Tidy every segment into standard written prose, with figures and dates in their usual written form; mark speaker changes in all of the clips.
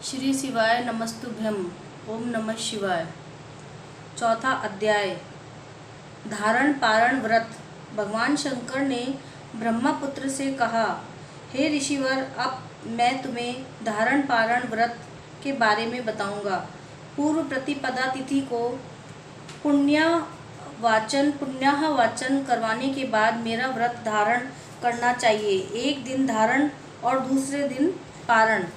Speaker 1: श्री शिवाय नमस्तुभ्यम। ओम नमः शिवाय। चौथा अध्याय, धारण पारण व्रत। भगवान शंकर ने ब्रह्मपुत्र से कहा, हे ऋषिवर, अब मैं तुम्हें धारण पारण व्रत के बारे में बताऊंगा। पूर्व प्रतिपदा तिथि को पुण्याह वाचन करवाने के बाद मेरा व्रत धारण करना चाहिए। एक दिन धारण और दूसरे दिन पारण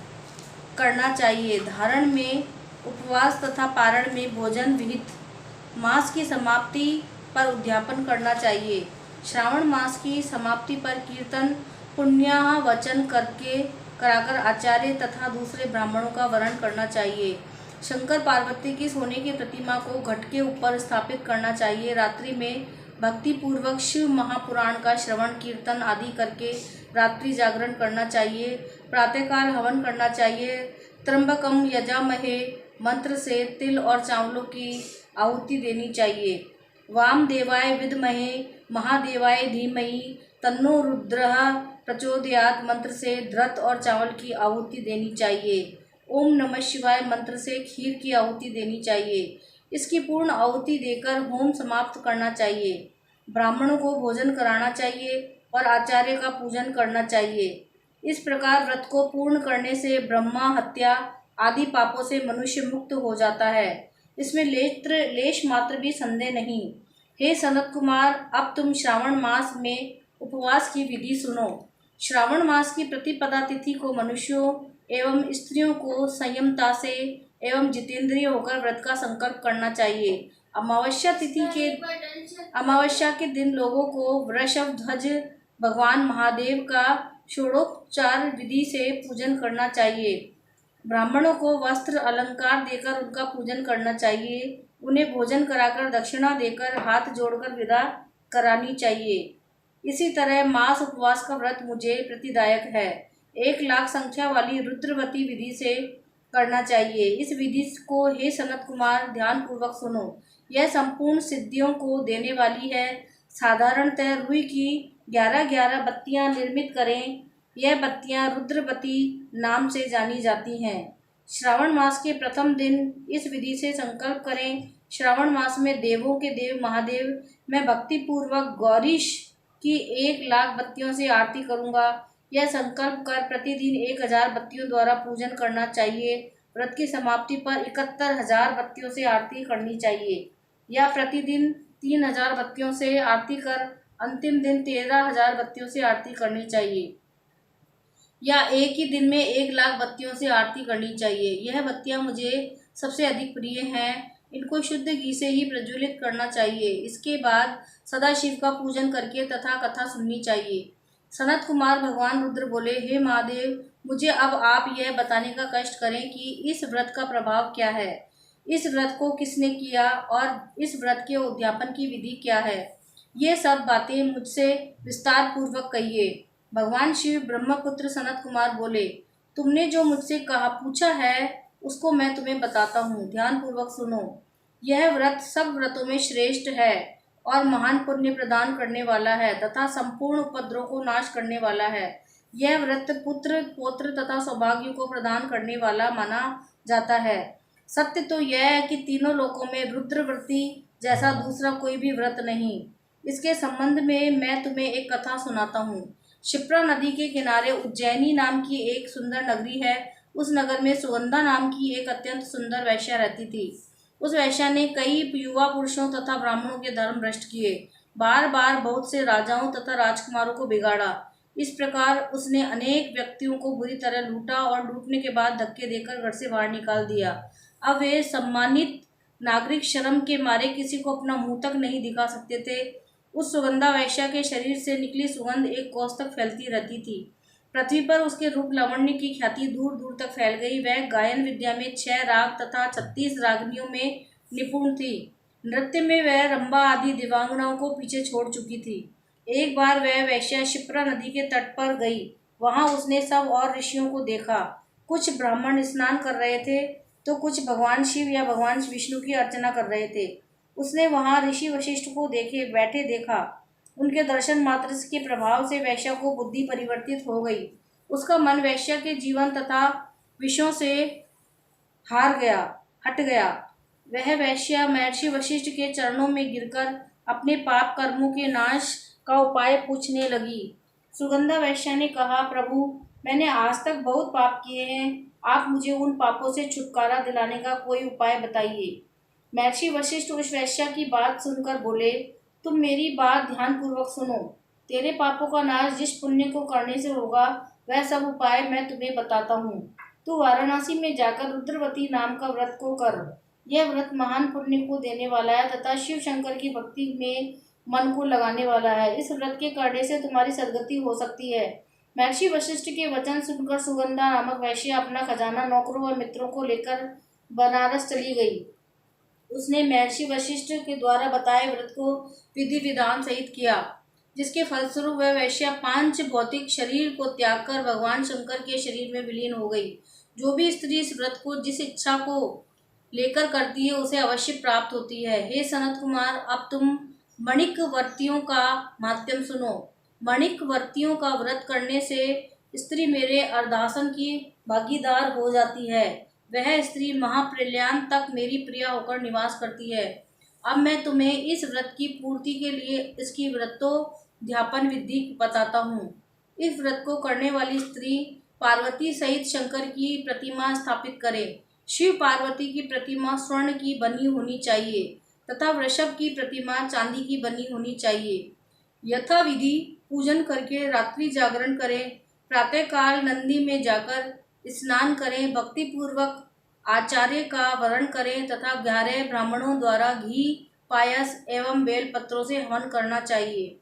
Speaker 1: करना चाहिए। धारण में उपवास तथा पारण में भोजन विहित। मास की समाप्ति पर उद्यापन करना चाहिए। श्रावण मास की समाप्ति पर कीर्तन पुण्याह वचन कराकर आचार्य तथा दूसरे ब्राह्मणों का वरण करना चाहिए। शंकर पार्वती की सोने की प्रतिमा को घट के ऊपर स्थापित करना चाहिए। रात्रि में भक्ति पूर्वक शिव महापुराण का श्रवण कीर्तन आदि करके रात्रि जागरण करना चाहिए। प्रातःकाल हवन करना चाहिए। त्र्यंबकम यजामहे मंत्र से तिल और चावलों की आहुति देनी चाहिए। वामदेवाय विद्महे महादेवाय धीमहि तन्नो रुद्रः प्रचोदयात् मंत्र से घृत और चावल की आहुति देनी चाहिए। ओम नमः शिवाय मंत्र से खीर की आहुति देनी चाहिए। इसकी पूर्ण आहुति देकर होम समाप्त करना चाहिए। ब्राह्मणों को भोजन कराना चाहिए और आचार्य का पूजन करना चाहिए। इस प्रकार व्रत को पूर्ण करने से ब्रह्मा हत्या आदि पापों से मनुष्य मुक्त हो जाता है। इसमें लेश मात्र भी संदेह नहीं। हे सनत कुमार, अब तुम श्रावण मास में उपवास की विधि सुनो। श्रावण मास की प्रतिपदा तिथि को मनुष्यों एवं स्त्रियों को संयमता से एवं जितेंद्रिय होकर व्रत का संकल्प करना चाहिए। अमावस्या के दिन लोगों को वृषभ ध्वज भगवान महादेव का षोडोपचार विधि से पूजन करना चाहिए। ब्राह्मणों को वस्त्र अलंकार देकर उनका पूजन करना चाहिए। उन्हें भोजन कराकर दक्षिणा देकर हाथ जोड़कर विदा करानी चाहिए। इसी तरह मास उपवास का व्रत मुझे प्रतिदायक है। 1,00,000 संख्या वाली रुद्रवती विधि से करना चाहिए। इस विधि को हे सनत कुमार ध्यान पूर्वक सुनो। यह संपूर्ण सिद्धियों को देने वाली है। साधारणतः रुई की 11 बत्तियां निर्मित करें। यह बत्तियां रुद्रवती नाम से जानी जाती हैं। श्रावण मास के प्रथम दिन इस विधि से संकल्प करें, श्रावण मास में देवों के देव महादेव, मैं भक्ति पूर्वक गौरीश की 1,00,000 बत्तियों से आरती करूंगा। यह संकल्प कर प्रतिदिन 1,000 बत्तियों द्वारा पूजन करना चाहिए। व्रत की समाप्ति पर 71,000 बत्तियों से आरती करनी चाहिए, या प्रतिदिन 3,000 बत्तियों से आरती कर अंतिम दिन 13,000 बत्तियों से आरती करनी चाहिए, या एक ही दिन में 1,00,000 बत्तियों से आरती करनी चाहिए। यह बत्तियां मुझे सबसे अधिक प्रिय हैं। इनको शुद्ध घी से ही प्रज्वलित करना चाहिए। इसके बाद सदाशिव का पूजन करके तथा कथा सुननी चाहिए। सनत कुमार भगवान रुद्र बोले, हे महादेव, मुझे अब आप यह बताने का कष्ट करें कि इस व्रत का प्रभाव क्या है, इस व्रत को किसने किया और इस व्रत के उद्यापन की विधि क्या है। ये सब बातें मुझसे विस्तार पूर्वक कहिए। भगवान शिव ब्रह्मपुत्र सनत कुमार बोले, तुमने जो मुझसे पूछा है उसको मैं तुम्हें बताता हूँ, ध्यान पूर्वक सुनो। यह व्रत सब व्रतों में श्रेष्ठ है और महान पुण्य प्रदान करने वाला है तथा संपूर्ण उपद्रव को नाश करने वाला है। यह व्रत पुत्र पौत्र तथा सौभाग्य को प्रदान करने वाला माना जाता है। सत्य तो यह है कि तीनों लोकों में रुद्रव्रती जैसा दूसरा कोई भी व्रत नहीं। इसके संबंध में मैं तुम्हें एक कथा सुनाता हूँ। क्षिप्रा नदी के किनारे उज्जैनी नाम की एक सुंदर नगरी है। उस नगर में सुगंधा नाम की एक अत्यंत सुंदर वैश्या रहती थी। उस वैश्या ने कई युवा पुरुषों तथा ब्राह्मणों के धर्म भ्रष्ट किए। बार बार बहुत से राजाओं तथा राजकुमारों को बिगाड़ा। इस प्रकार उसने अनेक व्यक्तियों को बुरी तरह लूटा और लूटने के बाद धक्के देकर घर से बाहर निकाल दिया। अब वे सम्मानित नागरिक शर्म के मारे किसी को अपना मुंह तक नहीं दिखा सकते थे। उस सुगंधा वैश्या के शरीर से निकली सुगंध एक कोस तक फैलती रहती थी। पृथ्वी पर उसके रूप लावण्य की ख्याति दूर दूर तक फैल गई। वह गायन विद्या में 6 राग तथा 36 रागनियों में निपुण थी। नृत्य में वह रंबा आदि दिव्यांगनाओं को पीछे छोड़ चुकी थी। एक बार वह वैश्या क्षिप्रा नदी के तट पर गई। वहां उसने सब और ऋषियों को देखा। कुछ ब्राह्मण स्नान कर रहे थे तो कुछ भगवान शिव या भगवान विष्णु की अर्चना कर रहे थे। उसने वहां ऋषि वशिष्ठ को बैठे देखा। उनके दर्शन मात्र के प्रभाव से वैश्या को बुद्धि परिवर्तित हो गई। उसका मन वैश्या के जीवन तथा विषयों से हट गया। वह वैश्या महर्षि वशिष्ठ के चरणों में गिरकर अपने पाप कर्मों के नाश का उपाय पूछने लगी। सुगंधा वैश्या ने कहा, प्रभु, मैंने आज तक बहुत पाप किए हैं, आप मुझे उन पापों से छुटकारा दिलाने का कोई उपाय बताइए। महर्षि वशिष्ठ उस वैश्या की बात सुनकर बोले, तुम मेरी बात ध्यान पूर्वक सुनो। तेरे पापों का नाश जिस पुण्य को करने से होगा, वह सब उपाय मैं तुम्हें बताता हूँ। तू वाराणसी में जाकर रुद्रवती नाम का व्रत को कर। यह व्रत महान पुण्य को देने वाला है तथा शिव शंकर की भक्ति में मन को लगाने वाला है। इस व्रत के करने से तुम्हारी सदगति हो सकती है। महर्षि वशिष्ठ के वचन सुनकर सुगंधा नामक वैश्य अपना खजाना, नौकरों और मित्रों को लेकर बनारस चली गई। उसने महर्षि वशिष्ठ के द्वारा बताए व्रत को विधि विधान सहित किया, जिसके फलस्वरूप वह वैश्या 5 भौतिक शरीर को त्याग कर भगवान शंकर के शरीर में विलीन हो गई। जो भी स्त्री इस व्रत को जिस इच्छा को लेकर करती है, उसे अवश्य प्राप्त होती है। हे सनत कुमार, अब तुम मणिक वर्तियों का माध्यम सुनो। मणिक वर्तियों का व्रत करने से स्त्री मेरे अर्धासन की भागीदार हो जाती है। वह स्त्री महाप्रलयान तक मेरी प्रिया होकर निवास करती है। अब मैं तुम्हें इस व्रत की पूर्ति के लिए इसकी व्रतोद्यापन विधि बताता हूँ। इस व्रत को करने वाली स्त्री पार्वती सहित शंकर की प्रतिमा स्थापित करे। शिव पार्वती की प्रतिमा स्वर्ण की बनी होनी चाहिए तथा वृषभ की प्रतिमा चांदी की बनी होनी चाहिए। यथा विधि पूजन करके रात्रि जागरण करें। प्रातःकाल नंदी में जाकर स्नान करें। भक्ति पूर्वक आचार्य का वरण करें तथा 11 ब्राह्मणों द्वारा घी, पायस एवं बेल पत्रों से हवन करना चाहिए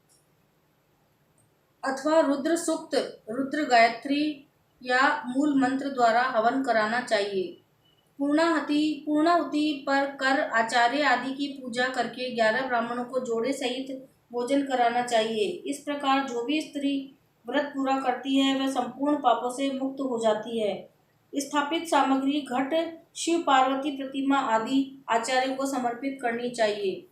Speaker 1: अथवा रुद्र सूक्त, रुद्र गायत्री या मूल मंत्र द्वारा हवन कराना चाहिए। पूर्णाहुति पर कर आचार्य आदि की पूजा करके 11 ब्राह्मणों को जोड़े सहित भोजन कराना चाहिए। इस प्रकार जो भी स्त्री व्रत पूरा करती है, वह संपूर्ण पापों से मुक्त हो जाती है। स्थापित सामग्री घट, शिव पार्वती प्रतिमा आदि आचार्य को समर्पित करनी चाहिए।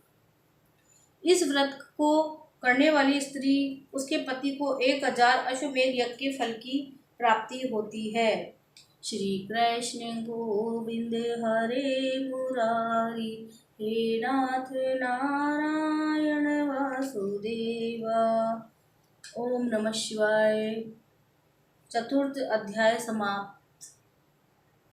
Speaker 1: इस व्रत को करने वाली स्त्री उसके पति को 1000 अश्वमेध यज्ञ के फल की प्राप्ति होती है। श्री कृष्ण गोविंद हरे मुरारी, हे नाथ नारायण वासुदेवा। ओम नमः शिवाय। चतुर्थ अध्याय समाप्त।